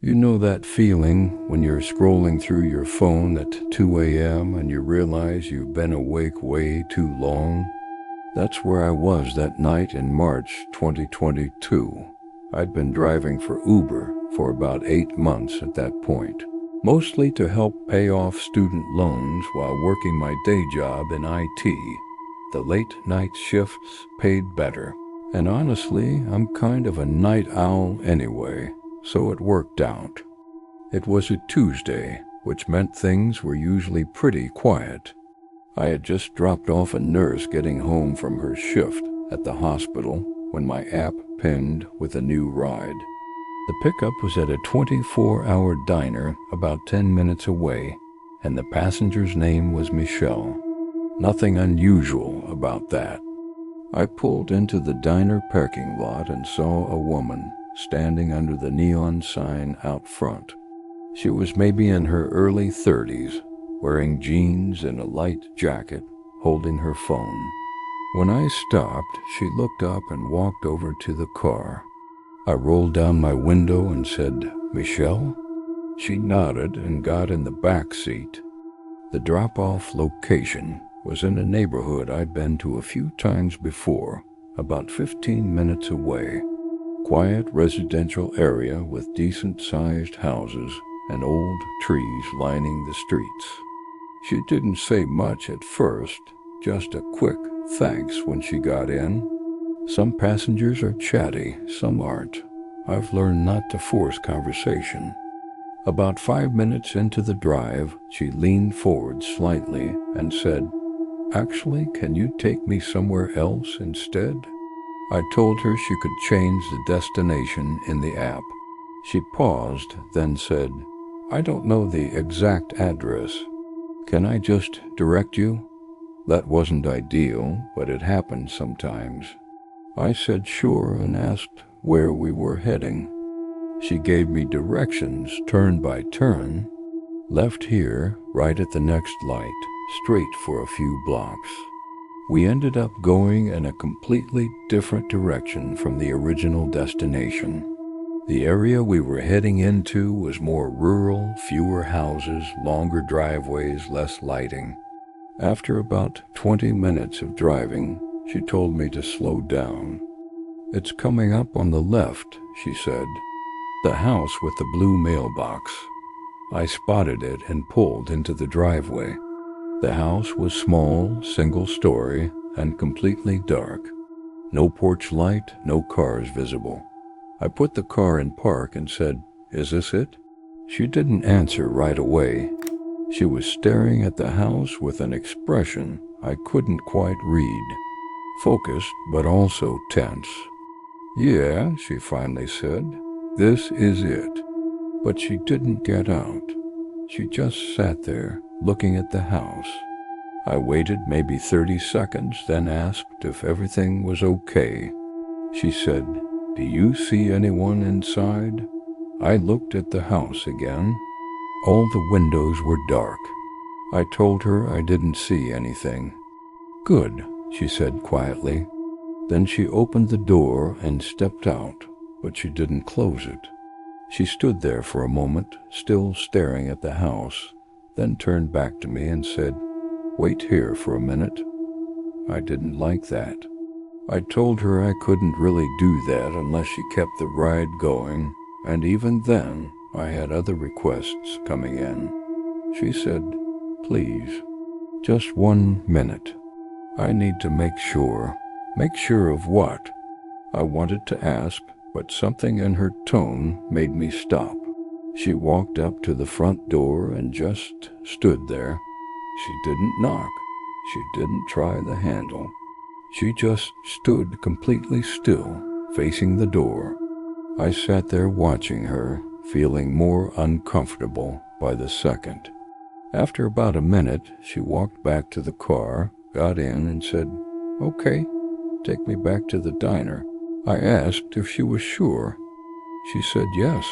You know that feeling when you're scrolling through your phone at 2 a.m. and you realize you've been awake way too long? That's where I was that night in March 2022. I'd been driving for Uber for about 8 months at that point, mostly to help pay off student loans while working my day job in IT. The late night shifts paid better, and honestly, I'm kind of a night owl anyway, so it worked out. It was a Tuesday, which meant things were usually pretty quiet. I had just dropped off a nurse getting home from her shift at the hospital when my app pinged with a new ride. The pickup was at a 24-hour diner about 10 minutes away, and the passenger's name was Michelle. Nothing unusual about that. I pulled into the diner parking lot and saw a woman standing under the neon sign out front. She was maybe in her early 30s, wearing jeans and a light jacket, holding her phone. When I stopped, she looked up and walked over to the car. I rolled down my window and said, "Michelle?" She nodded and got in the back seat. The drop-off location was in a neighborhood I'd been to a few times before, about 15 minutes away. Quiet residential area with decent-sized houses and old trees lining the streets. She didn't say much at first, just a quick thanks when she got in. Some passengers are chatty, some aren't. I've learned not to force conversation. About 5 minutes into the drive, she leaned forward slightly and said, "Actually, can you take me somewhere else instead?" I told her she could change the destination in the app. She paused, then said, "I don't know the exact address. Can I just direct you?" That wasn't ideal, but it happened sometimes. I said sure and asked where we were heading. She gave me directions turn by turn. Left here, right at the next light, straight for a few blocks. We ended up going in a completely different direction from the original destination. The area we were heading into was more rural, fewer houses, longer driveways, less lighting. After about 20 minutes of driving, she told me to slow down. "It's coming up on the left," she said. "The house with the blue mailbox." I spotted it and pulled into the driveway. The house was small, single-story, and completely dark. No porch light, no cars visible. I put the car in park and said, "Is this it?" She didn't answer right away. She was staring at the house with an expression I couldn't quite read. Focused, but also tense. "Yeah," she finally said, "this is it." But she didn't get out. She just sat there, looking at the house. I waited maybe 30 seconds, then asked if everything was okay. She said, "Do you see anyone inside?" I looked at the house again. All the windows were dark. I told her I didn't see anything. "Good," she said quietly. Then she opened the door and stepped out, but she didn't close it. She stood there for a moment, still staring at the house, then turned back to me and said, "Wait here for a minute." I didn't like that. I told her I couldn't really do that unless she kept the ride going, and even then, I had other requests coming in. She said, "Please, just 1 minute. I need to make sure." "Make sure of what?" I wanted to ask, but something in her tone made me stop. She walked up to the front door and just stood there. She didn't knock. She didn't try the handle. She just stood completely still, facing the door. I sat there watching her, feeling more uncomfortable by the second. After about a minute, she walked back to the car, got in, and said, "Okay, take me back to the diner." I asked if she was sure. She said yes.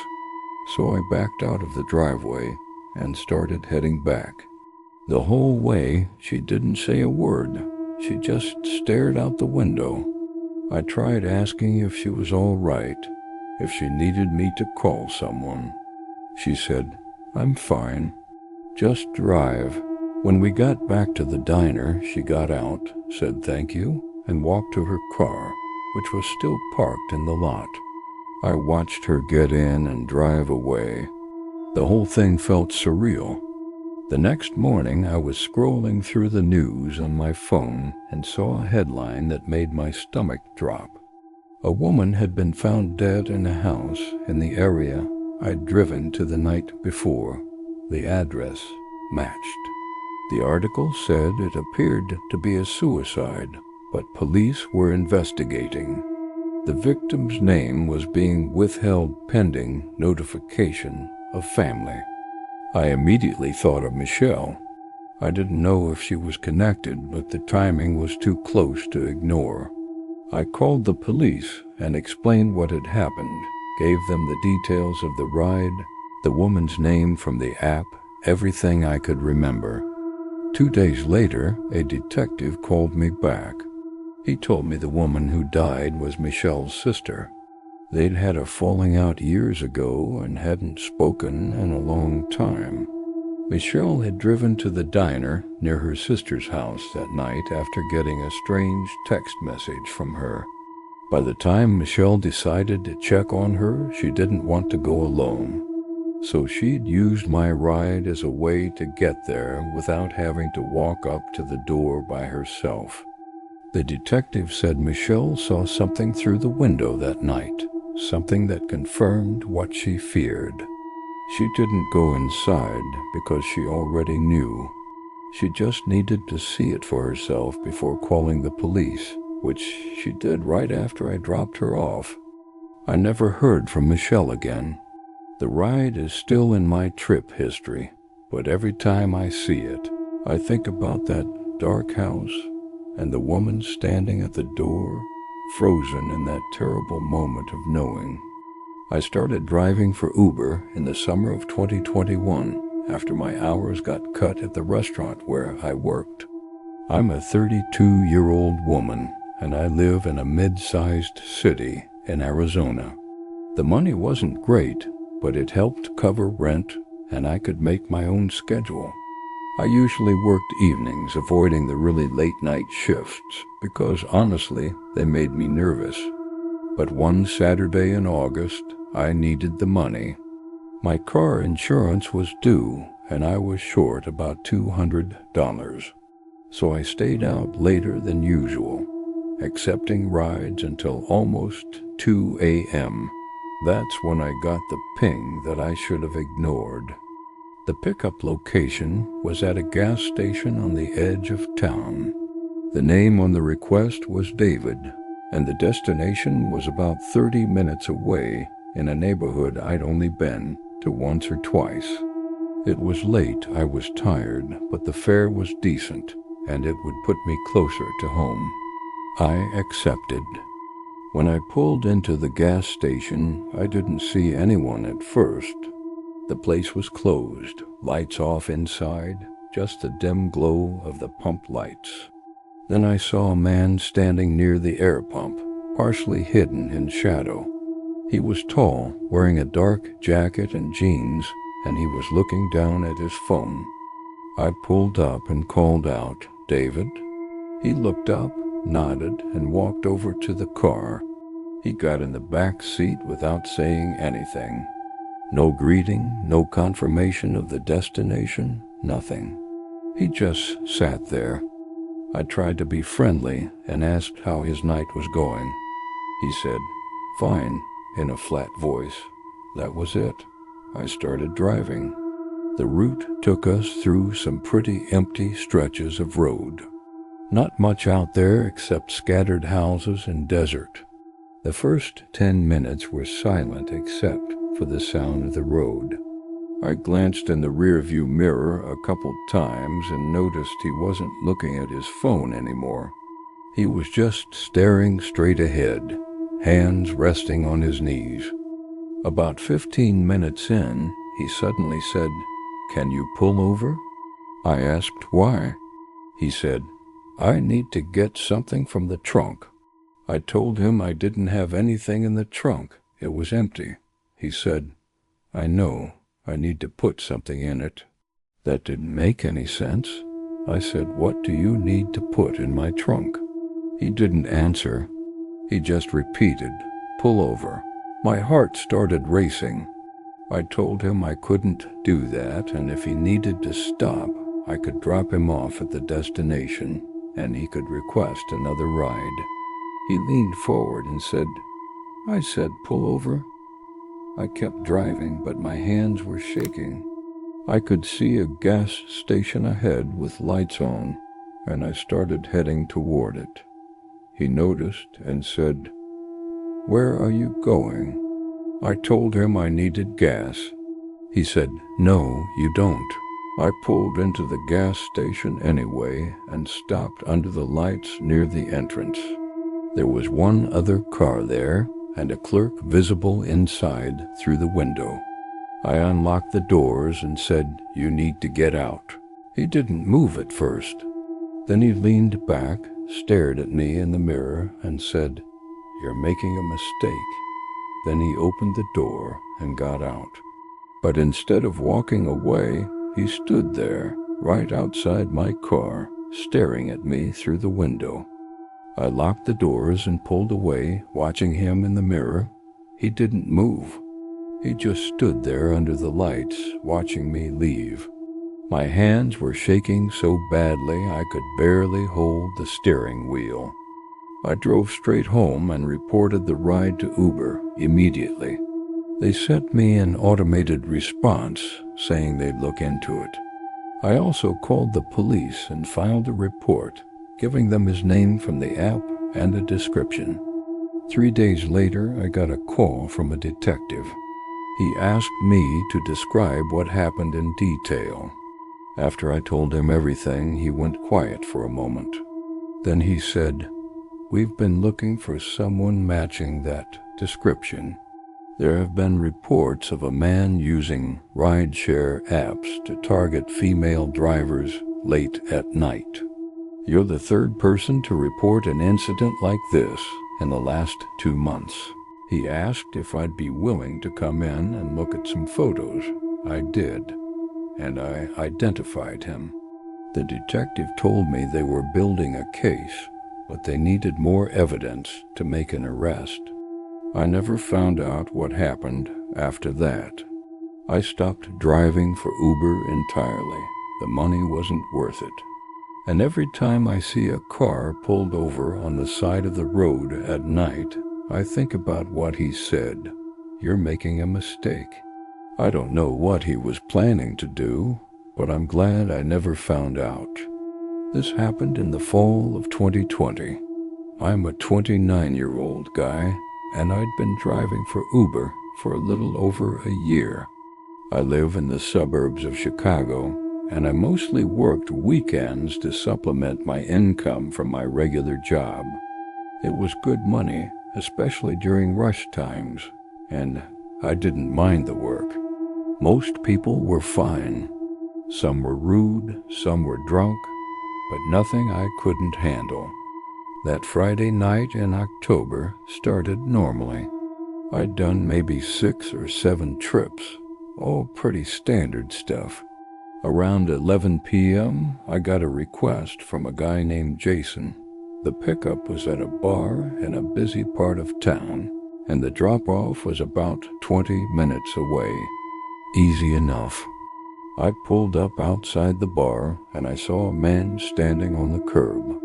So I backed out of the driveway and started heading back. The whole way, she didn't say a word. She just stared out the window. I tried asking if she was all right, if she needed me to call someone. She said, "I'm fine. Just drive." When we got back to the diner, she got out, said thank you, and walked to her car, which was still parked in the lot. I watched her get in and drive away. The whole thing felt surreal. The next morning, I was scrolling through the news on my phone and saw a headline that made my stomach drop. A woman had been found dead in a house in the area I'd driven to the night before. The address matched. The article said it appeared to be a suicide, but police were investigating. The victim's name was being withheld pending notification of family. I immediately thought of Michelle. I didn't know if she was connected, but the timing was too close to ignore. I called the police and explained what had happened, gave them the details of the ride, the woman's name from the app, everything I could remember. 2 days later, a detective called me back. He told me the woman who died was Michelle's sister. They'd had a falling out years ago and hadn't spoken in a long time. Michelle had driven to the diner near her sister's house that night after getting a strange text message from her. By the time Michelle decided to check on her, she didn't want to go alone. So she'd used my ride as a way to get there without having to walk up to the door by herself. The detective said Michelle saw something through the window that night, something that confirmed what she feared. She didn't go inside because she already knew. She just needed to see it for herself before calling the police, which she did right after I dropped her off. I never heard from Michelle again. The ride is still in my trip history, but every time I see it, I think about that dark house and the woman standing at the door, frozen in that terrible moment of knowing. I started driving for Uber in the summer of 2021 after my hours got cut at the restaurant where I worked. I'm a 32-year-old woman, and I live in a mid-sized city in Arizona. The money wasn't great, but it helped cover rent, and I could make my own schedule. I usually worked evenings, avoiding the really late-night shifts, because honestly, they made me nervous. But one Saturday in August, I needed the money. My car insurance was due, and I was short about $200. So I stayed out later than usual, accepting rides until almost 2 a.m. That's when I got the ping that I should have ignored. The pickup location was at a gas station on the edge of town. The name on the request was David, and the destination was about 30 minutes away in a neighborhood I'd only been to once or twice. It was late, I was tired, but the fare was decent, and it would put me closer to home. I accepted. When I pulled into the gas station, I didn't see anyone at first. The place was closed, lights off inside, just the dim glow of the pump lights. Then I saw a man standing near the air pump, partially hidden in shadow. He was tall, wearing a dark jacket and jeans, and he was looking down at his phone. I pulled up and called out, "David?" He looked up, nodded, and walked over to the car. He got in the back seat without saying anything. No greeting, no confirmation of the destination, nothing. He just sat there. I tried to be friendly and asked how his night was going. He said, "Fine," in a flat voice. That was it. I started driving. The route took us through some pretty empty stretches of road. Not much out there except scattered houses and desert. The first 10 minutes were silent except for the sound of the road. I glanced in the rearview mirror a couple times and noticed he wasn't looking at his phone anymore. He was just staring straight ahead, hands resting on his knees. About 15 minutes in, he suddenly said, "Can you pull over?" I asked why. He said, "I need to get something from the trunk." I told him I didn't have anything in the trunk. It was empty. He said, "I know. I need to put something in it." That didn't make any sense. I said, "What do you need to put in my trunk?" He didn't answer. He just repeated, "Pull over." My heart started racing. I told him I couldn't do that, and if he needed to stop, I could drop him off at the destination, and he could request another ride. He leaned forward and said, "I said pull over." I kept driving, but my hands were shaking. I could see a gas station ahead with lights on, and I started heading toward it. He noticed and said, "Where are you going?" I told him I needed gas. He said, "No, you don't." I pulled into the gas station anyway and stopped under the lights near the entrance. There was one other car there and a clerk visible inside through the window. I unlocked the doors and said, "You need to get out." He didn't move at first. Then he leaned back, stared at me in the mirror, and said, "You're making a mistake." Then he opened the door and got out. But instead of walking away, he stood there, right outside my car, staring at me through the window. I locked the doors and pulled away, watching him in the mirror. He didn't move. He just stood there under the lights, watching me leave. My hands were shaking so badly I could barely hold the steering wheel. I drove straight home and reported the ride to Uber immediately. They sent me an automated response saying they'd look into it. I also called the police and filed a report, giving them his name from the app and a description. 3 days later, I got a call from a detective. He asked me to describe what happened in detail. After I told him everything, he went quiet for a moment. Then he said, "We've been looking for someone matching that description. There have been reports of a man using rideshare apps to target female drivers late at night. You're the third person to report an incident like this in the last 2 months. He asked if I'd be willing to come in and look at some photos. I did, and I identified him. The detective told me they were building a case, but they needed more evidence to make an arrest. I never found out what happened after that. I stopped driving for Uber entirely. The money wasn't worth it. And every time I see a car pulled over on the side of the road at night, I think about what he said. You're making a mistake. I don't know what he was planning to do, but I'm glad I never found out. This happened in the fall of 2020. I'm a 29-year-old guy, and I'd been driving for Uber for a little over a year. I live in the suburbs of Chicago, and I mostly worked weekends to supplement my income from my regular job. It was good money, especially during rush times, and I didn't mind the work. Most people were fine. Some were rude, some were drunk, but nothing I couldn't handle. That Friday night in October started normally. I'd done maybe 6 or 7 trips, all pretty standard stuff. Around 11 p.m., I got a request from a guy named Jason. The pickup was at a bar in a busy part of town, and the drop-off was about 20 minutes away. Easy enough. I pulled up outside the bar, and I saw a man standing on the curb.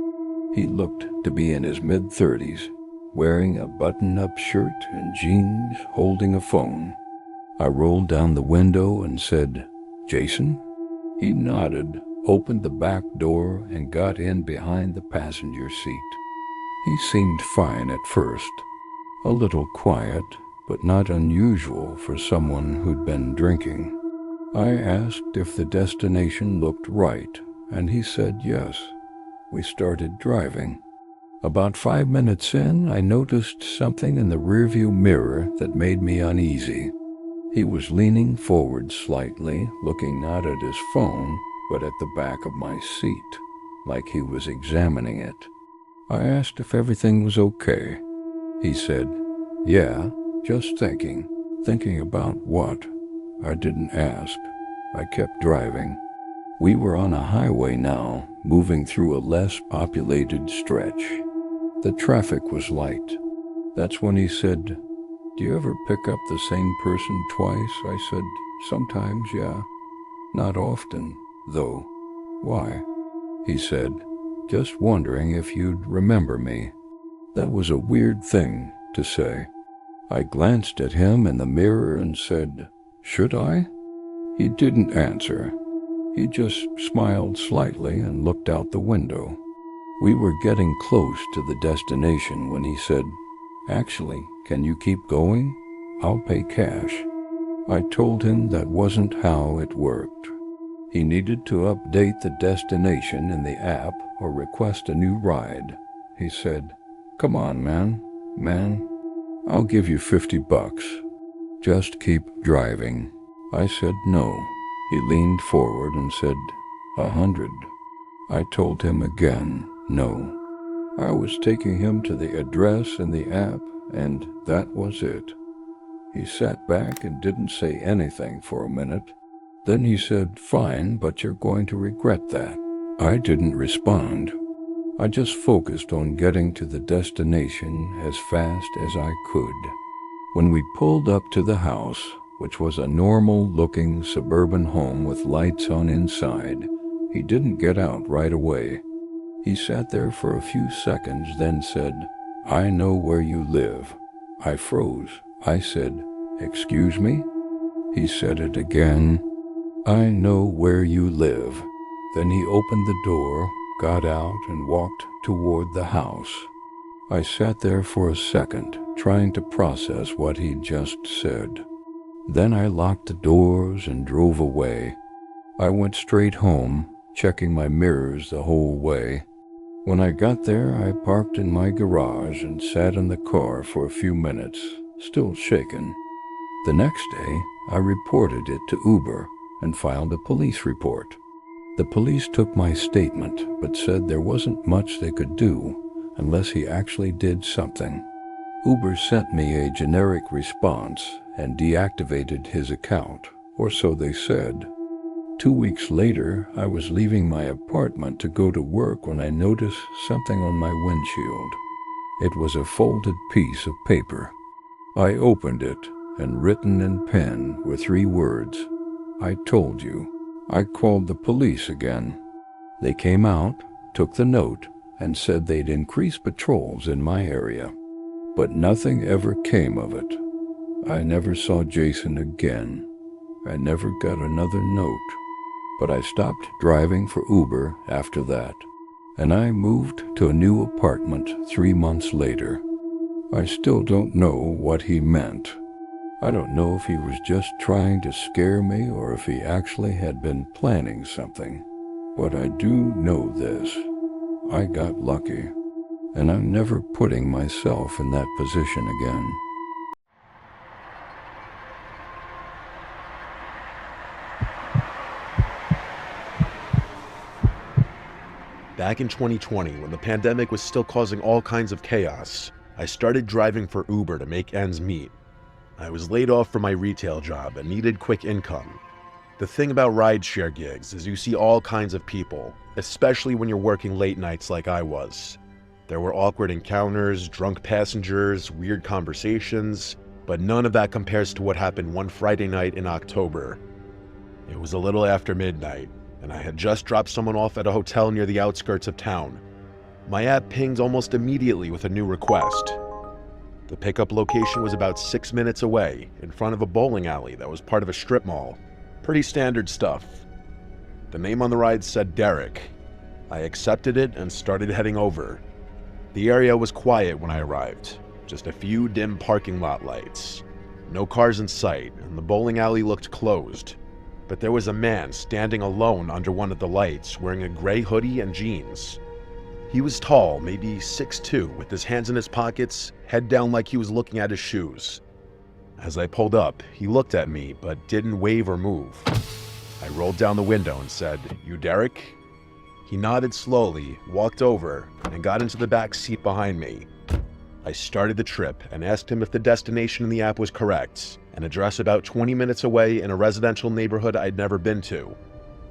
He looked to be in his mid-30s, wearing a button-up shirt and jeans, holding a phone. I rolled down the window and said, "Jason?" He nodded, opened the back door, and got in behind the passenger seat. He seemed fine at first, a little quiet, but not unusual for someone who'd been drinking. I asked if the destination looked right, and he said yes. We started driving. About 5 minutes in, I noticed something in the rearview mirror that made me uneasy. He was leaning forward slightly, looking not at his phone, but at the back of my seat, like he was examining it. I asked if everything was okay. He said, "Yeah, just thinking." "Thinking about what?" I didn't ask. I kept driving. We were on a highway now, moving through a less populated stretch. The traffic was light. That's when he said, "Do you ever pick up the same person twice?" I said, "Sometimes, yeah. Not often, though." "Why?" He said, "Just wondering if you'd remember me." That was a weird thing to say. I glanced at him in the mirror and said, "Should I?" He didn't answer. He just smiled slightly and looked out the window. We were getting close to the destination when he said, "Actually, can you keep going? I'll pay cash." I told him that wasn't how it worked. He needed to update the destination in the app or request a new ride. He said, "Come on, man, I'll give you $50. Just keep driving." I said no. He leaned forward and said, 100. I told him again, no. I was taking him to the address in the app, and that was it. He sat back and didn't say anything for a minute. Then he said, "Fine, but you're going to regret that." I didn't respond. I just focused on getting to the destination as fast as I could. When we pulled up to the house, which was a normal-looking suburban home with lights on inside, he didn't get out right away. He sat there for a few seconds, then said, "I know where you live." I froze. I said, "Excuse me?" He said it again. "I know where you live." Then he opened the door, got out, and walked toward the house. I sat there for a second, trying to process what he'd just said. Then I locked the doors and drove away. I went straight home, checking my mirrors the whole way. When I got there, I parked in my garage and sat in the car for a few minutes, still shaken. The next day, I reported it to Uber and filed a police report. The police took my statement, but said there wasn't much they could do unless he actually did something. Uber sent me a generic response and deactivated his account, or so they said. 2 weeks later, I was leaving my apartment to go to work when I noticed something on my windshield. It was a folded piece of paper. I opened it, and written in pen were 3 words, "I told you." I called the police again. They came out, took the note, and said they'd increase patrols in my area. But nothing ever came of it. I never saw Jason again. I never got another note. But I stopped driving for Uber after that, and I moved to a new apartment 3 months later. I still don't know what he meant. I don't know if he was just trying to scare me or if he actually had been planning something. But I do know this. I got lucky, and I'm never putting myself in that position again. Back in 2020, when the pandemic was still causing all kinds of chaos, I started driving for Uber to make ends meet. I was laid off from my retail job and needed quick income. The thing about rideshare gigs is you see all kinds of people, especially when you're working late nights like I was. There were awkward encounters, drunk passengers, weird conversations, but none of that compares to what happened one Friday night in October. It was a little after midnight, and I had just dropped someone off at a hotel near the outskirts of town. My app pinged almost immediately with a new request. The pickup location was about 6 minutes away, in front of a bowling alley that was part of a strip mall. Pretty standard stuff. The name on the ride said Derek. I accepted it and started heading over. The area was quiet when I arrived, just a few dim parking lot lights. No cars in sight, and the bowling alley looked closed. But there was a man standing alone under one of the lights, wearing a gray hoodie and jeans. He was tall, maybe 6'2", with his hands in his pockets, head down like he was looking at his shoes. As I pulled up, he looked at me, but didn't wave or move. I rolled down the window and said, "You Derek?" He nodded slowly, walked over, and got into the back seat behind me. I started the trip and asked him if the destination in the app was correct, an address about 20 minutes away in a residential neighborhood I'd never been to.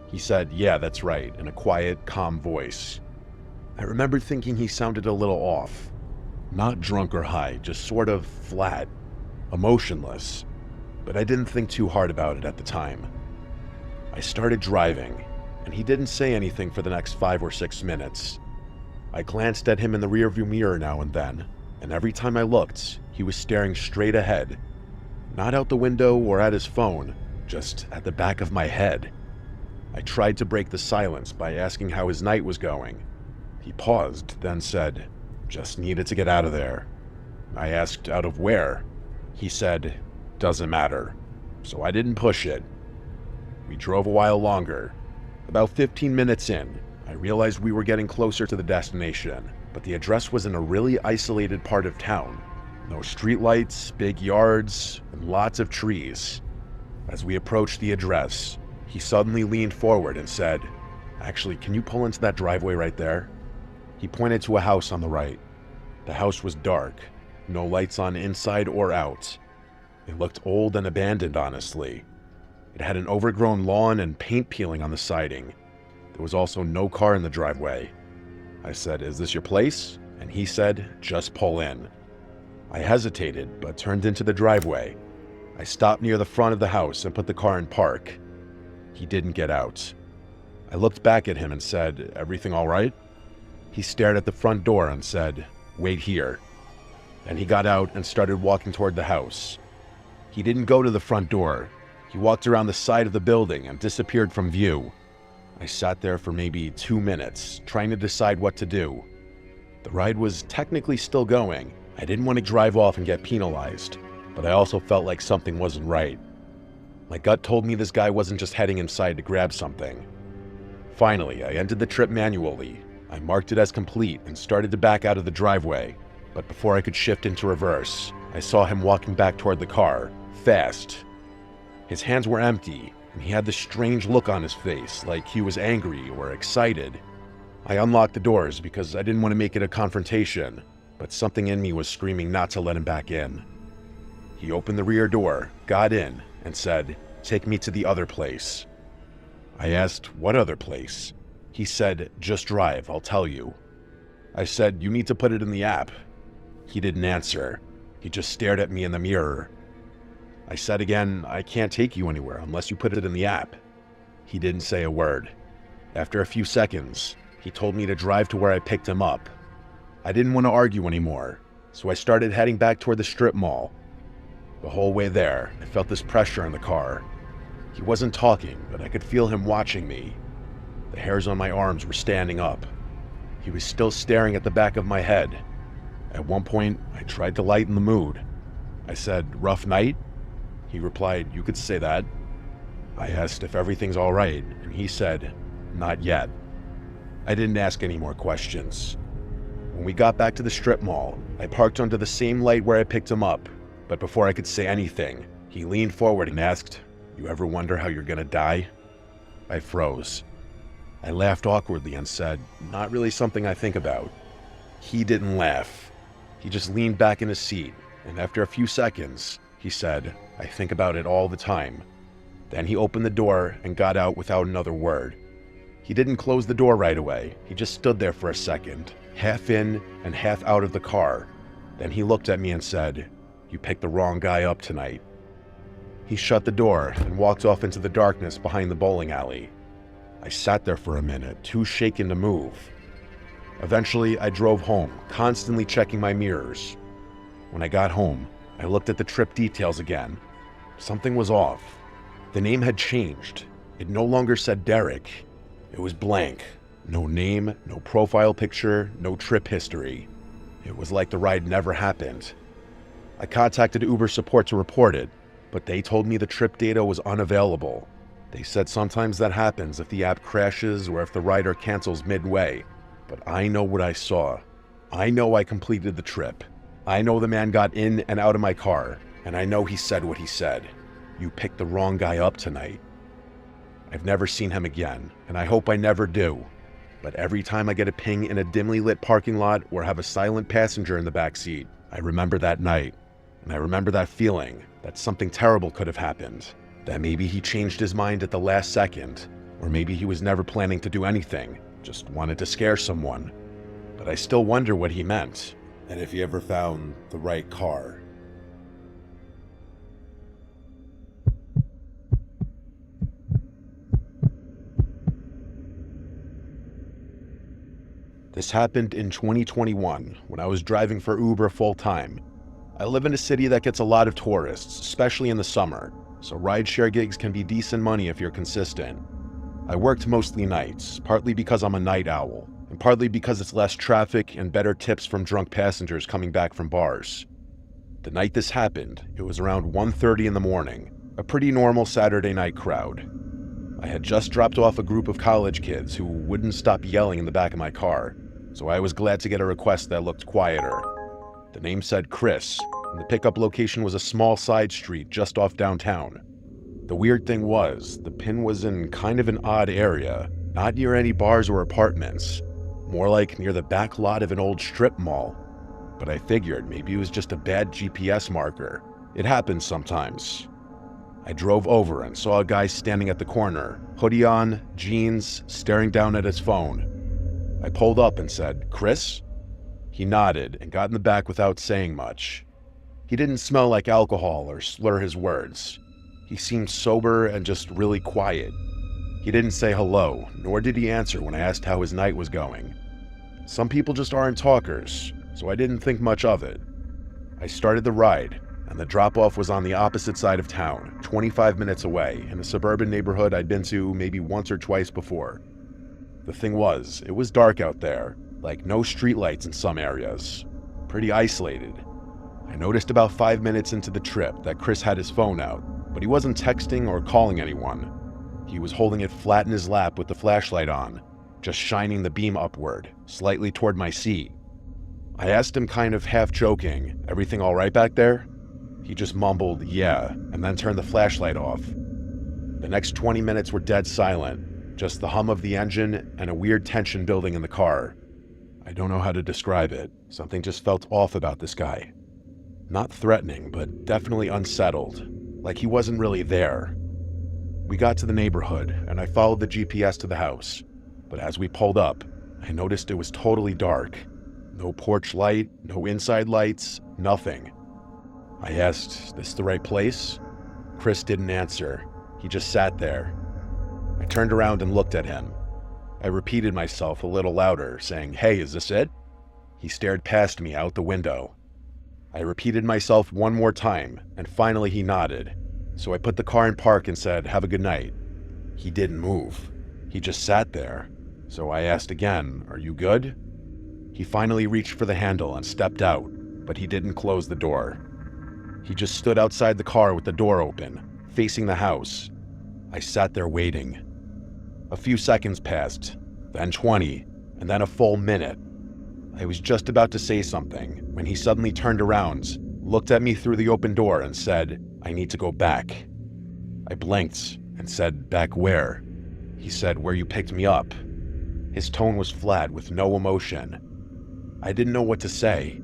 He said, "Yeah, that's right," in a quiet, calm voice. I remember thinking he sounded a little off. Not drunk or high, just sort of flat, emotionless. But I didn't think too hard about it at the time. I started driving, and he didn't say anything for the next 5 or 6 minutes. I glanced at him in the rearview mirror now and then, and every time I looked, he was staring straight ahead. Not out the window or at his phone, just at the back of my head. I tried to break the silence by asking how his night was going. He paused, then said, "Just needed to get out of there." I asked, "Out of where?" He said, "Doesn't matter." So I didn't push it. We drove a while longer. About 15 minutes in, I realized we were getting closer to the destination, but the address was in a really isolated part of town. No streetlights, big yards, and lots of trees. As we approached the address, he suddenly leaned forward and said, "Actually, can you pull into that driveway right there?" He pointed to a house on the right. The house was dark, no lights on inside or out. It looked old and abandoned, honestly. It had an overgrown lawn and paint peeling on the siding. There was also no car in the driveway. I said, "Is this your place?" And he said, "Just pull in." I hesitated, but turned into the driveway. I stopped near the front of the house and put the car in park. He didn't get out. I looked back at him and said, "Everything all right?" He stared at the front door and said, "Wait here." Then he got out and started walking toward the house. He didn't go to the front door. He walked around the side of the building and disappeared from view. I sat there for maybe 2 minutes, trying to decide what to do. The ride was technically still going. I didn't want to drive off and get penalized, but I also felt like something wasn't right. My gut told me this guy wasn't just heading inside to grab something. Finally, I ended the trip manually. I marked it as complete and started to back out of the driveway, but before I could shift into reverse, I saw him walking back toward the car, fast. His hands were empty, and he had this strange look on his face, like he was angry or excited. I unlocked the doors because I didn't want to make it a confrontation, but something in me was screaming not to let him back in. He opened the rear door, got in, and said, "Take me to the other place." I asked, "What other place?" He said, "Just drive, I'll tell you." I said, "You need to put it in the app." He didn't answer. He just stared at me in the mirror. I said again, "I can't take you anywhere unless you put it in the app." He didn't say a word. After a few seconds, he told me to drive to where I picked him up. I didn't want to argue anymore, so I started heading back toward the strip mall. The whole way there, I felt this pressure in the car. He wasn't talking, but I could feel him watching me. The hairs on my arms were standing up. He was still staring at the back of my head. At one point, I tried to lighten the mood. I said, "Rough night?" He replied, "You could say that." I asked if everything's all right, and he said, "Not yet." I didn't ask any more questions. When we got back to the strip mall, I parked under the same light where I picked him up, but before I could say anything, he leaned forward and asked, "You ever wonder how you're gonna die?" I froze. I laughed awkwardly and said, "Not really something I think about." He didn't laugh. He just leaned back in his seat, and after a few seconds, he said, "I think about it all the time." Then he opened the door and got out without another word. He didn't close the door right away. He just stood there for a second, half in and half out of the car. Then he looked at me and said, "You picked the wrong guy up tonight." He shut the door and walked off into the darkness behind the bowling alley. I sat there for a minute, too shaken to move. Eventually, I drove home, constantly checking my mirrors. When I got home, I looked at the trip details again. Something was off. The name had changed. It no longer said Derek. It was blank. No name, no profile picture, no trip history. It was like the ride never happened. I contacted Uber support to report it, but they told me the trip data was unavailable. They said sometimes that happens if the app crashes or if the rider cancels midway. But I know what I saw. I know I completed the trip. I know the man got in and out of my car, and I know he said what he said. "You picked the wrong guy up tonight." I've never seen him again, and I hope I never do. But every time I get a ping in a dimly lit parking lot or have a silent passenger in the back seat, I remember that night, And I remember that feeling that something terrible could have happened, that maybe he changed his mind at the last second, or maybe he was never planning to do anything, just wanted to scare someone. But I still wonder what he meant, and if he ever found the right car. This happened in 2021 when I was driving for Uber full-time. I live in a city that gets a lot of tourists, especially in the summer, so rideshare gigs can be decent money if you're consistent. I worked mostly nights, partly because I'm a night owl, and partly because it's less traffic and better tips from drunk passengers coming back from bars. The night this happened, it was around 1:30 in the morning, a pretty normal Saturday night crowd. I had just dropped off a group of college kids who wouldn't stop yelling in the back of my car, so I was glad to get a request that looked quieter. The name said Chris, and the pickup location was a small side street just off downtown. The weird thing was, the pin was in kind of an odd area, not near any bars or apartments, more like near the back lot of an old strip mall. But I figured maybe it was just a bad GPS marker. It happens sometimes. I drove over and saw a guy standing at the corner, hoodie on, jeans, staring down at his phone. I pulled up and said, "Chris?" He nodded and got in the back without saying much. He didn't smell like alcohol or slur his words. He seemed sober and just really quiet. He didn't say hello, nor did he answer when I asked how his night was going. Some people just aren't talkers, so I didn't think much of it. I started the ride, and the drop-off was on the opposite side of town, 25 minutes away, in a suburban neighborhood I'd been to maybe once or twice before. The thing was, it was dark out there, like no streetlights in some areas. Pretty isolated. I noticed about 5 minutes into the trip that Chris had his phone out, but he wasn't texting or calling anyone. He was holding it flat in his lap with the flashlight on, just shining the beam upward, slightly toward my seat. I asked him kind of half joking, "Everything all right back there?" He just mumbled, "Yeah," and then turned the flashlight off. The next 20 minutes were dead silent, just the hum of the engine and a weird tension building in the car. I don't know how to describe it. Something just felt off about this guy. Not threatening, but definitely unsettled, like he wasn't really there. We got to the neighborhood, and I followed the GPS to the house. But as we pulled up, I noticed it was totally dark. No porch light, no inside lights, nothing. I asked, "This the right place?" Chris didn't answer. He just sat there. I turned around and looked at him. I repeated myself a little louder, saying, "Hey, is this it?" He stared past me out the window. I repeated myself one more time, and finally he nodded. So I put the car in park and said, "Have a good night." He didn't move. He just sat there. So I asked again, "Are you good?" He finally reached for the handle and stepped out, but he didn't close the door. He just stood outside the car with the door open, facing the house. I sat there waiting. A few seconds passed, then 20, and then a full minute. I was just about to say something when he suddenly turned around, looked at me through the open door and said, "I need to go back." I blinked and said, "Back where?" He said, "Where you picked me up." His tone was flat with no emotion. I didn't know what to say.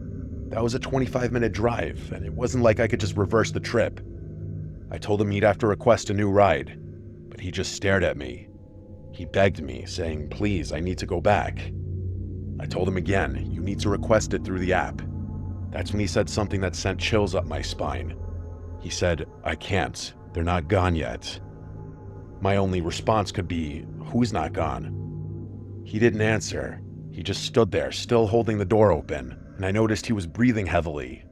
That was a 25-minute drive, and it wasn't like I could just reverse the trip. I told him he'd have to request a new ride, but he just stared at me. He begged me, saying, "Please, I need to go back." I told him again, "You need to request it through the app." That's when he said something that sent chills up my spine. He said, "I can't. They're not gone yet." My only response could be, "Who's not gone?" He didn't answer. He just stood there, still holding the door open, and I noticed he was breathing heavily.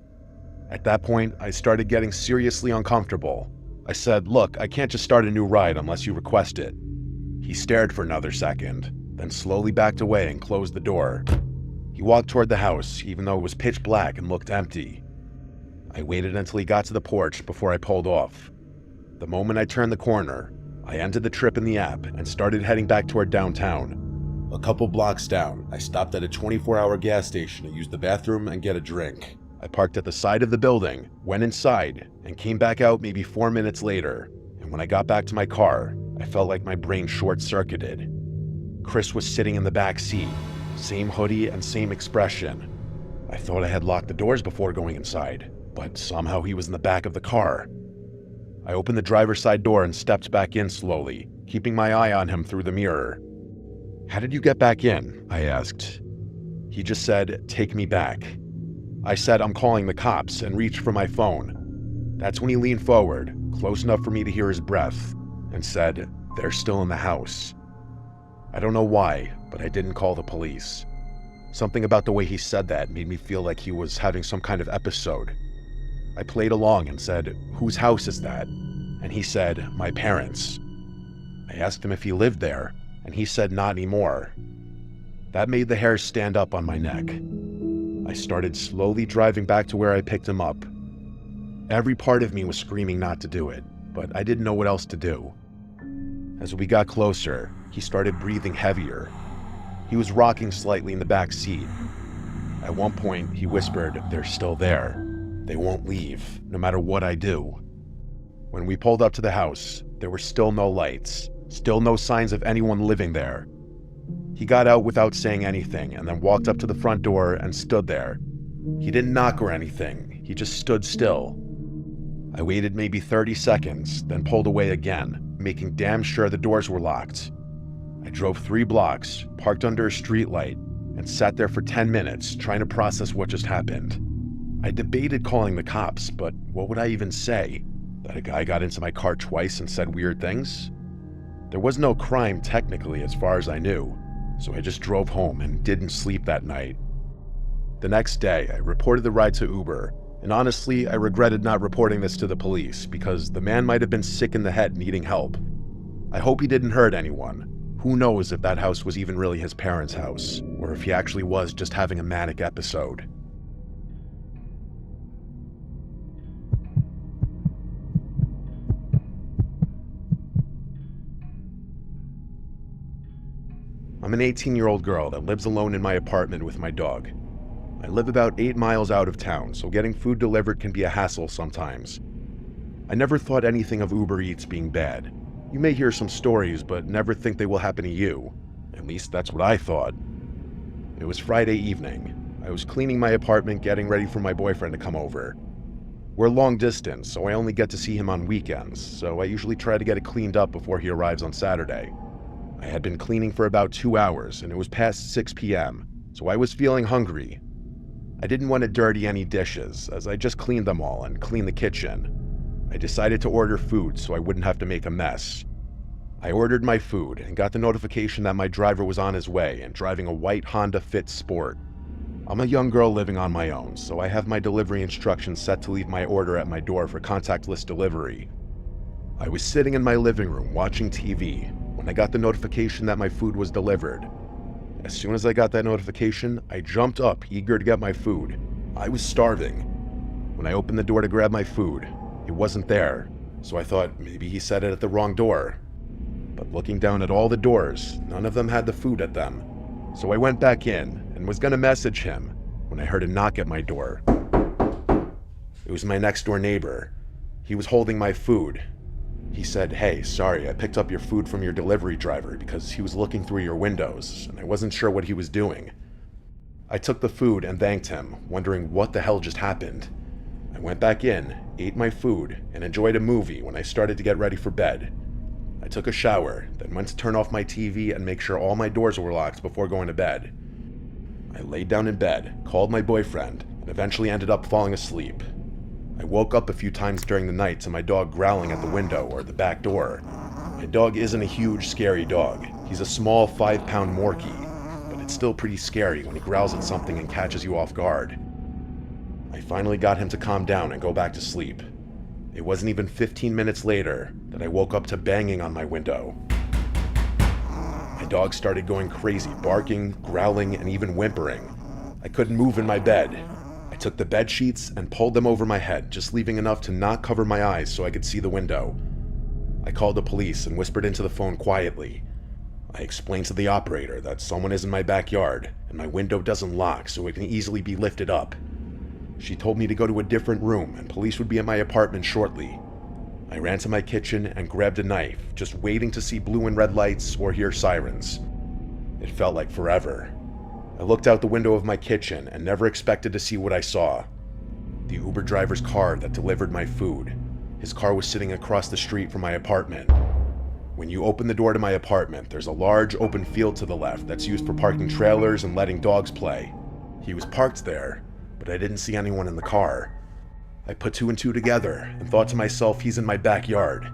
At that point, I started getting seriously uncomfortable. I said, "Look, I can't just start a new ride unless you request it." He stared for another second, then slowly backed away and closed the door. He walked toward the house, even though it was pitch black and looked empty. I waited until he got to the porch before I pulled off. The moment I turned the corner, I ended the trip in the app and started heading back toward downtown. A couple blocks down, I stopped at a 24-hour gas station to use the bathroom and get a drink. I parked at the side of the building, went inside, and came back out maybe 4 minutes later. And when I got back to my car, I felt like my brain short-circuited. Chris was sitting in the back seat, same hoodie and same expression. I thought I had locked the doors before going inside. but somehow he was in the back of the car. I opened the driver's side door and stepped back in slowly, keeping my eye on him through the mirror. "How did you get back in?" I asked. He just said, "Take me back." I said, "I'm calling the cops," and reached for my phone. That's when he leaned forward, close enough for me to hear his breath, and said, "They're still in the house." I don't know why, but I didn't call the police. Something about the way he said that made me feel like he was having some kind of episode. I played along and said, "Whose house is that?" And he said, "My parents'." I asked him if he lived there, and he said not anymore. That made the hairs stand up on my neck. I started slowly driving back to where I picked him up. Every part of me was screaming not to do it, but I didn't know what else to do. As we got closer, he started breathing heavier. He was rocking slightly in the back seat. At one point, he whispered, "They're still there. They won't leave, no matter what I do." When we pulled up to the house, there were still no lights, still no signs of anyone living there. He got out without saying anything and then walked up to the front door and stood there. He didn't knock or anything, he just stood still. I waited maybe 30 seconds, then pulled away again, making damn sure the doors were locked. I drove 3 blocks, parked under a streetlight, and sat there for 10 minutes trying to process what just happened. I debated calling the cops, but what would I even say? That a guy got into my car twice and said weird things? There was no crime technically as far as I knew, so I just drove home and didn't sleep that night. The next day, I reported the ride to Uber, and honestly, I regretted not reporting this to the police because the man might have been sick in the head needing help. I hope he didn't hurt anyone. Who knows if that house was even really his parents' house, or if he actually was just having a manic episode. I'm an 18-year-old girl that lives alone in my apartment with my dog. I live about 8 miles out of town, so getting food delivered can be a hassle sometimes. I never thought anything of Uber Eats being bad. You may hear some stories, but never think they will happen to you. At least that's what I thought. It was Friday evening. I was cleaning my apartment, getting ready for my boyfriend to come over. We're long distance, so I only get to see him on weekends, so I usually try to get it cleaned up before he arrives on Saturday. I had been cleaning for about 2 hours, and it was past 6 p.m., so I was feeling hungry. I didn't want to dirty any dishes, as I just cleaned them all and cleaned the kitchen. I decided to order food so I wouldn't have to make a mess. I ordered my food and got the notification that my driver was on his way and driving a white Honda Fit Sport. I'm a young girl living on my own, so I have my delivery instructions set to leave my order at my door for contactless delivery. I was sitting in my living room watching TV when I got the notification that my food was delivered. As soon as I got that notification, I jumped up, eager to get my food. I was starving. When I opened the door to grab my food, it wasn't there, so I thought maybe he set it at the wrong door. But looking down at all the doors, none of them had the food at them. So I went back in and was gonna message him when I heard a knock at my door. It was my next door neighbor. He was holding my food. He said, "Hey, sorry, I picked up your food from your delivery driver because he was looking through your windows and I wasn't sure what he was doing." I took the food and thanked him, wondering what the hell just happened. I went back in, ate my food, and enjoyed a movie when I started to get ready for bed. I took a shower, then went to turn off my TV and make sure all my doors were locked before going to bed. I laid down in bed, called my boyfriend, and eventually ended up falling asleep. I woke up a few times during the night to my dog growling at the window or the back door. My dog isn't a huge, scary dog. He's a small 5-pound Morkie, but it's still pretty scary when he growls at something and catches you off guard. I finally got him to calm down and go back to sleep. It wasn't even 15 minutes later that I woke up to banging on my window. My dog started going crazy, barking, growling, and even whimpering. I couldn't move in my bed. I took the bed sheets and pulled them over my head, just leaving enough to not cover my eyes so I could see the window. I called the police and whispered into the phone quietly. I explained to the operator that someone is in my backyard and my window doesn't lock so it can easily be lifted up. She told me to go to a different room and police would be at my apartment shortly. I ran to my kitchen and grabbed a knife, just waiting to see blue and red lights or hear sirens. It felt like forever. I looked out the window of my kitchen and never expected to see what I saw. the Uber driver's car that delivered my food. His car was sitting across the street from my apartment. When you open the door to my apartment, there's a large open field to the left that's used for parking trailers and letting dogs play. He was parked there, but I didn't see anyone in the car. I put two and two together and thought to myself, he's in my backyard.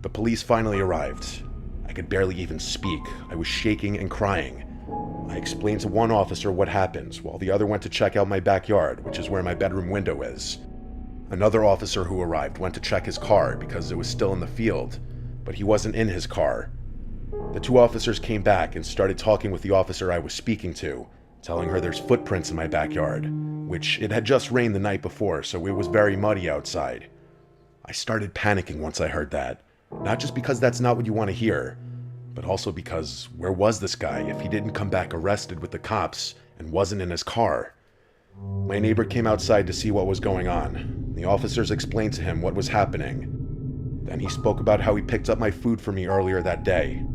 The police finally arrived. I could barely even speak. I was shaking and crying. I explained to one officer what happened, while the other went to check out my backyard, which is where my bedroom window is. Another officer who arrived went to check his car because it was still in the field, but he wasn't in his car. The two officers came back and started talking with the officer I was speaking to, telling her there's footprints in my backyard, which it had just rained the night before, so it was very muddy outside. I started panicking once I heard that, not just because that's not what you want to hear, but also because where was this guy if he didn't come back arrested with the cops and wasn't in his car? My neighbor came outside to see what was going on. The officers explained to him what was happening. Then he spoke about how he picked up my food for me earlier that day.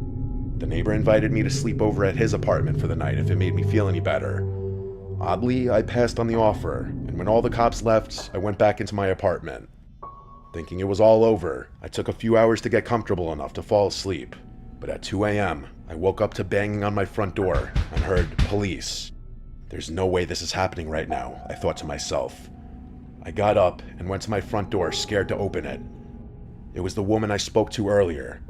The neighbor invited me to sleep over at his apartment for the night if it made me feel any better. Oddly, I passed on the offer, and when all the cops left, I went back into my apartment. Thinking it was all over, I took a few hours to get comfortable enough to fall asleep. But at 2 a.m., I woke up to banging on my front door and heard police. There's no way this is happening right now, I thought to myself. I got up and went to my front door, scared to open it. It was the woman I spoke to earlier.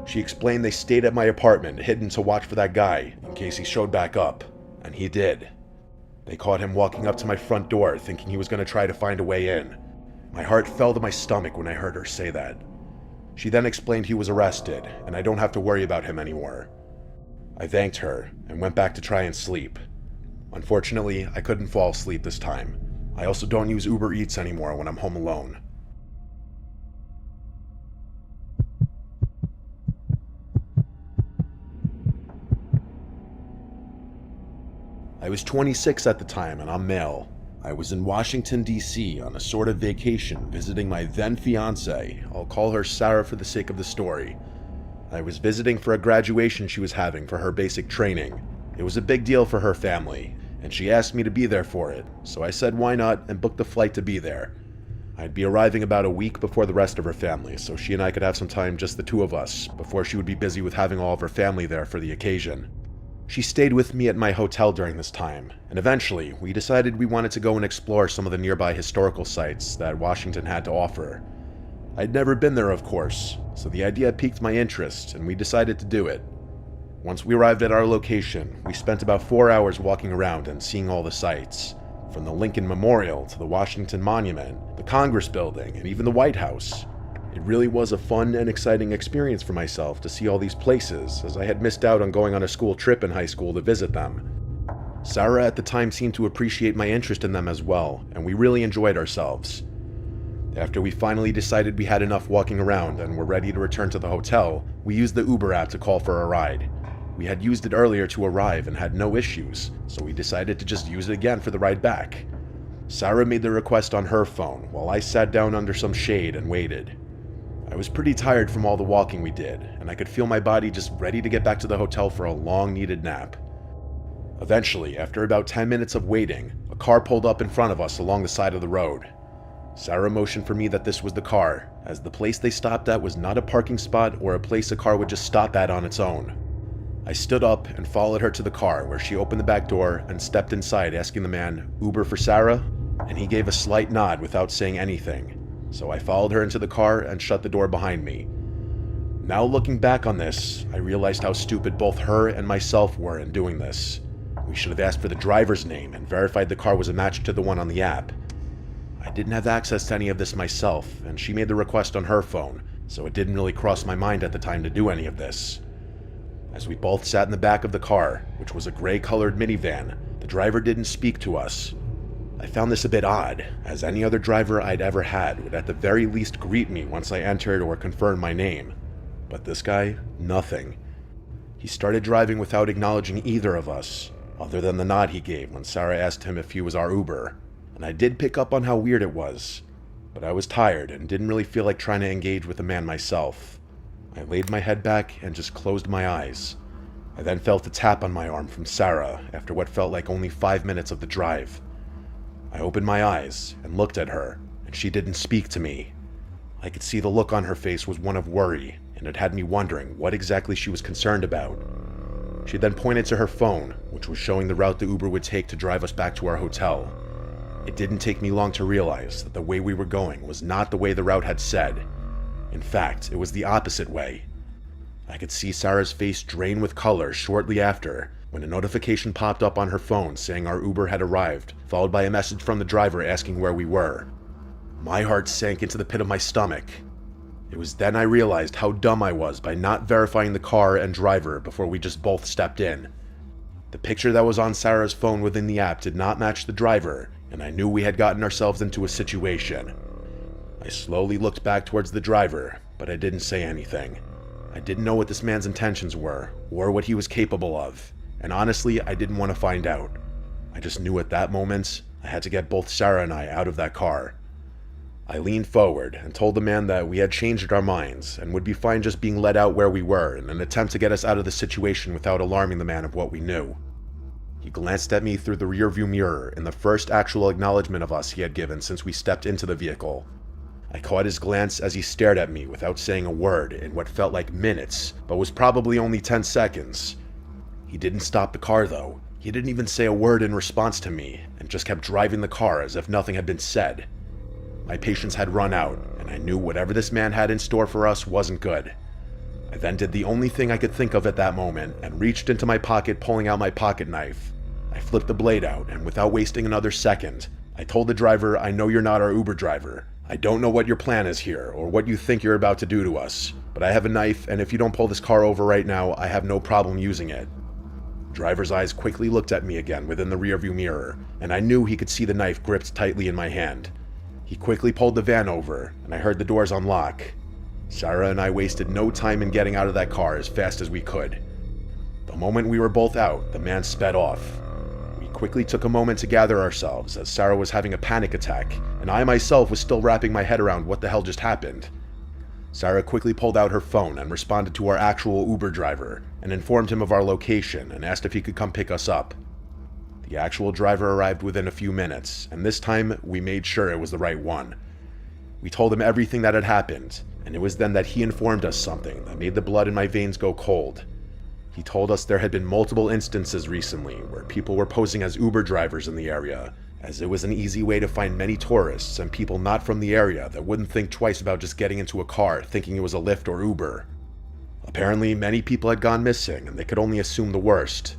She explained they stayed at my apartment, hidden to watch for that guy in case he showed back up, and he did. They caught him walking up to my front door, thinking he was going to try to find a way in. My heart fell to my stomach when I heard her say that. She then explained he was arrested, and I don't have to worry about him anymore. I thanked her and went back to try and sleep. Unfortunately, I couldn't fall asleep this time. I also don't use Uber Eats anymore when I'm home alone. I was 26 at the time and I'm male. I was in Washington, D.C. on a sort of vacation visiting my then fiancée. I'll call her Sarah for the sake of the story. I was visiting for a graduation she was having for her basic training. It was a big deal for her family, and she asked me to be there for it, so I said why not and booked the flight to be there. I'd be arriving about a week before the rest of her family, so she and I could have some time, just the two of us, before she would be busy with having all of her family there for the occasion. She stayed with me at my hotel during this time, and eventually we decided we wanted to go and explore some of the nearby historical sites that Washington had to offer. I'd never been there, of course, so the idea piqued my interest and we decided to do it. Once we arrived at our location, we spent about 4 hours walking around and seeing all the sights, from the Lincoln Memorial to the Washington Monument, the Congress Building, and even the White House. It really was a fun and exciting experience for myself to see all these places, as I had missed out on going on a school trip in high school to visit them. Sarah at the time seemed to appreciate my interest in them as well, and we really enjoyed ourselves. After we finally decided we had enough walking around and were ready to return to the hotel, we used the Uber app to call for a ride. We had used it earlier to arrive and had no issues, so we decided to just use it again for the ride back. Sarah made the request on her phone, while I sat down under some shade and waited. I was pretty tired from all the walking we did, and I could feel my body just ready to get back to the hotel for a long-needed nap. Eventually, after about 10 minutes of waiting, a car pulled up in front of us along the side of the road. Sarah motioned for me that this was the car, as the place they stopped at was not a parking spot or a place a car would just stop at on its own. I stood up and followed her to the car, where she opened the back door and stepped inside, asking the man, "Uber for Sarah?" And he gave a slight nod without saying anything. So I followed her into the car and shut the door behind me. Now looking back on this, I realized how stupid both her and myself were in doing this. We should have asked for the driver's name and verified the car was a match to the one on the app. I didn't have access to any of this myself, and she made the request on her phone, so it didn't really cross my mind at the time to do any of this. As we both sat in the back of the car, which was a gray-colored minivan, the driver didn't speak to us. I found this a bit odd, as any other driver I'd ever had would at the very least greet me once I entered or confirmed my name. But this guy, nothing. He started driving without acknowledging either of us, other than the nod he gave when Sarah asked him if he was our Uber. And I did pick up on how weird it was, but I was tired and didn't really feel like trying to engage with the man myself. I laid my head back and just closed my eyes. I then felt a tap on my arm from Sarah after what felt like only 5 minutes of the drive. I opened my eyes and looked at her, and she didn't speak to me. I could see the look on her face was one of worry, and it had me wondering what exactly she was concerned about. She then pointed to her phone, which was showing the route the Uber would take to drive us back to our hotel. It didn't take me long to realize that the way we were going was not the way the route had said. In fact, it was the opposite way. I could see Sarah's face drain with color shortly after, when a notification popped up on her phone saying our Uber had arrived, followed by a message from the driver asking where we were. My heart sank into the pit of my stomach. It was then I realized how dumb I was by not verifying the car and driver before we just both stepped in. The picture that was on Sarah's phone within the app did not match the driver, and I knew we had gotten ourselves into a situation. I slowly looked back towards the driver, but I didn't say anything. I didn't know what this man's intentions were, or what he was capable of, and honestly, I didn't want to find out. I just knew at that moment, I had to get both Sarah and I out of that car. I leaned forward and told the man that we had changed our minds and would be fine just being let out where we were in an attempt to get us out of the situation without alarming the man of what we knew. He glanced at me through the rearview mirror in the first actual acknowledgement of us he had given since we stepped into the vehicle. I caught his glance as he stared at me without saying a word in what felt like minutes, but was probably only 10 seconds. He didn't stop the car though. He didn't even say a word in response to me, and just kept driving the car as if nothing had been said. My patience had run out, and I knew whatever this man had in store for us wasn't good. I then did the only thing I could think of at that moment, and reached into my pocket, pulling out my pocket knife. I flipped the blade out, and without wasting another second, I told the driver, "I know you're not our Uber driver. I don't know what your plan is here, or what you think you're about to do to us, but I have a knife, and if you don't pull this car over right now, I have no problem using it." The driver's eyes quickly looked at me again within the rearview mirror, and I knew he could see the knife gripped tightly in my hand. He quickly pulled the van over, and I heard the doors unlock. Sarah and I wasted no time in getting out of that car as fast as we could. The moment we were both out, the man sped off. We quickly took a moment to gather ourselves as Sarah was having a panic attack, and I myself was still wrapping my head around what the hell just happened. Sarah quickly pulled out her phone and responded to our actual Uber driver, and informed him of our location and asked if he could come pick us up. The actual driver arrived within a few minutes, and this time we made sure it was the right one. We told him everything that had happened, and it was then that he informed us something that made the blood in my veins go cold. He told us there had been multiple instances recently where people were posing as Uber drivers in the area, as it was an easy way to find many tourists and people not from the area that wouldn't think twice about just getting into a car thinking it was a Lyft or Uber. Apparently, many people had gone missing, and they could only assume the worst.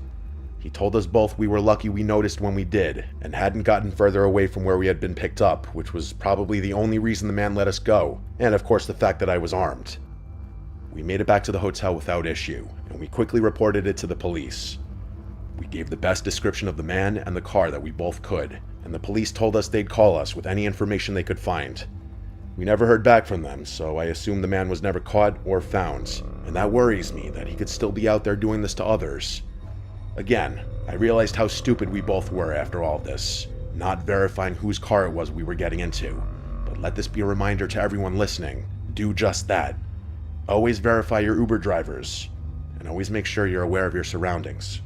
He told us both we were lucky we noticed when we did, and hadn't gotten further away from where we had been picked up, which was probably the only reason the man let us go, and of course the fact that I was armed. We made it back to the hotel without issue, and we quickly reported it to the police. We gave the best description of the man and the car that we both could, and the police told us they'd call us with any information they could find. We never heard back from them, so I assume the man was never caught or found, and that worries me that he could still be out there doing this to others. Again, I realized how stupid we both were after all this, not verifying whose car it was we were getting into. But let this be a reminder to everyone listening, do just that. Always verify your Uber drivers, and always make sure you're aware of your surroundings.